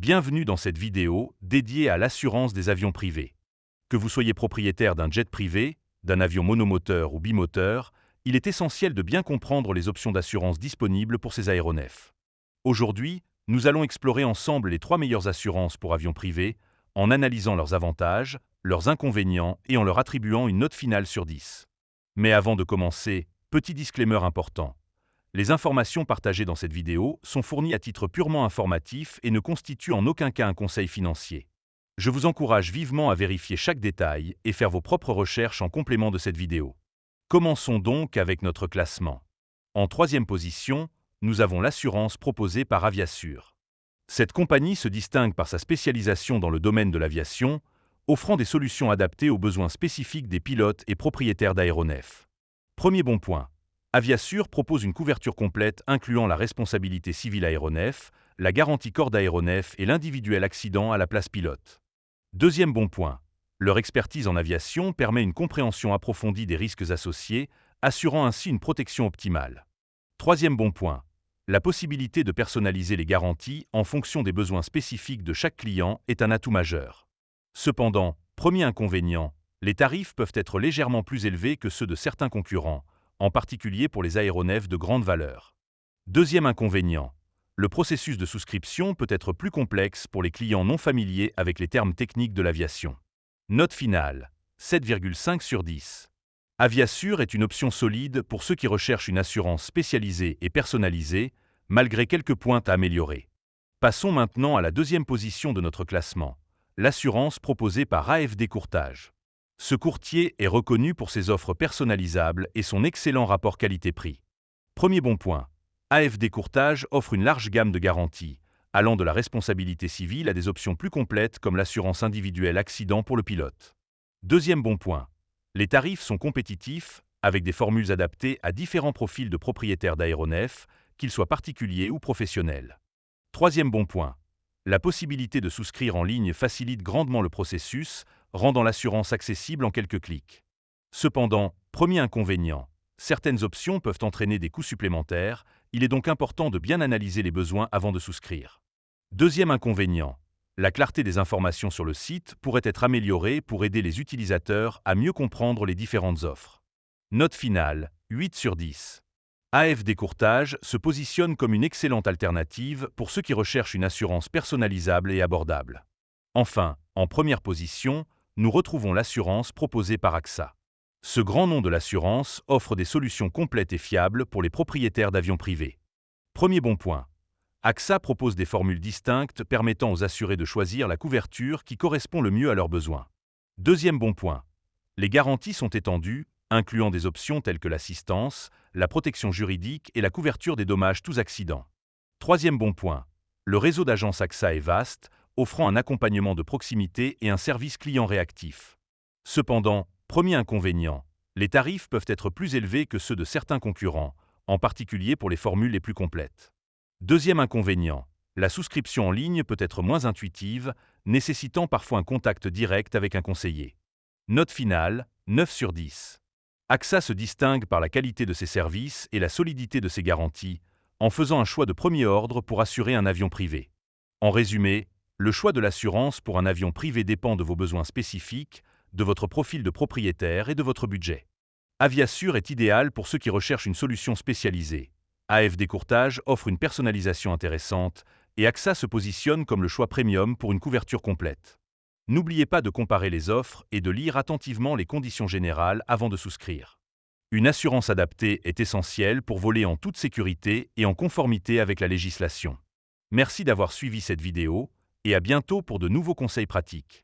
Bienvenue dans cette vidéo dédiée à l'assurance des avions privés. Que vous soyez propriétaire d'un jet privé, d'un avion monomoteur ou bimoteur, il est essentiel de bien comprendre les options d'assurance disponibles pour ces aéronefs. Aujourd'hui, nous allons explorer ensemble les 3 meilleures assurances pour avions privés, en analysant leurs avantages, leurs inconvénients et en leur attribuant une note finale sur 10. Mais avant de commencer, petit disclaimer important. Les informations partagées dans cette vidéo sont fournies à titre purement informatif et ne constituent en aucun cas un conseil financier. Je vous encourage vivement à vérifier chaque détail et faire vos propres recherches en complément de cette vidéo. Commençons donc avec notre classement. En 3e position, nous avons l'assurance proposée par Aviassure. Cette compagnie se distingue par sa spécialisation dans le domaine de l'aviation, offrant des solutions adaptées aux besoins spécifiques des pilotes et propriétaires d'aéronefs. Premier bon point. Aviassure propose une couverture complète incluant la responsabilité civile aéronef, la garantie corps d'aéronef et l'individuel accident à la place pilote. Deuxième bon point. Leur expertise en aviation permet une compréhension approfondie des risques associés, assurant ainsi une protection optimale. Troisième bon point. La possibilité de personnaliser les garanties en fonction des besoins spécifiques de chaque client est un atout majeur. Cependant, premier inconvénient, les tarifs peuvent être légèrement plus élevés que ceux de certains concurrents, en particulier pour les aéronefs de grande valeur. Deuxième inconvénient, le processus de souscription peut être plus complexe pour les clients non familiers avec les termes techniques de l'aviation. Note finale, 7,5 sur 10. Aviassure est une option solide pour ceux qui recherchent une assurance spécialisée et personnalisée, malgré quelques points à améliorer. Passons maintenant à la 2e position de notre classement, l'assurance proposée par AFD Courtage. Ce courtier est reconnu pour ses offres personnalisables et son excellent rapport qualité-prix. Premier bon point. AFD Courtage offre une large gamme de garanties, allant de la responsabilité civile à des options plus complètes comme l'assurance individuelle accident pour le pilote. Deuxième bon point. Les tarifs sont compétitifs, avec des formules adaptées à différents profils de propriétaires d'aéronefs, qu'ils soient particuliers ou professionnels. Troisième bon point. La possibilité de souscrire en ligne facilite grandement le processus, rendant l'assurance accessible en quelques clics. Cependant, premier inconvénient, certaines options peuvent entraîner des coûts supplémentaires, il est donc important de bien analyser les besoins avant de souscrire. Deuxième inconvénient, la clarté des informations sur le site pourrait être améliorée pour aider les utilisateurs à mieux comprendre les différentes offres. Note finale, 8 sur 10. AFD Courtage se positionne comme une excellente alternative pour ceux qui recherchent une assurance personnalisable et abordable. Enfin, en première position, nous retrouvons l'assurance proposée par AXA. Ce grand nom de l'assurance offre des solutions complètes et fiables pour les propriétaires d'avions privés. Premier bon point. AXA propose des formules distinctes permettant aux assurés de choisir la couverture qui correspond le mieux à leurs besoins. Deuxième bon point. Les garanties sont étendues, incluant des options telles que l'assistance, la protection juridique et la couverture des dommages tous accidents. Troisième bon point. Le réseau d'agences AXA est vaste, offrant un accompagnement de proximité et un service client réactif. Cependant, premier inconvénient, les tarifs peuvent être plus élevés que ceux de certains concurrents, en particulier pour les formules les plus complètes. Deuxième inconvénient, la souscription en ligne peut être moins intuitive, nécessitant parfois un contact direct avec un conseiller. Note finale, 9 sur 10. AXA se distingue par la qualité de ses services et la solidité de ses garanties, en faisant un choix de premier ordre pour assurer un avion privé. En résumé, le choix de l'assurance pour un avion privé dépend de vos besoins spécifiques, de votre profil de propriétaire et de votre budget. Aviassure est idéal pour ceux qui recherchent une solution spécialisée. AFD Courtage offre une personnalisation intéressante et AXA se positionne comme le choix premium pour une couverture complète. N'oubliez pas de comparer les offres et de lire attentivement les conditions générales avant de souscrire. Une assurance adaptée est essentielle pour voler en toute sécurité et en conformité avec la législation. Merci d'avoir suivi cette vidéo et à bientôt pour de nouveaux conseils pratiques.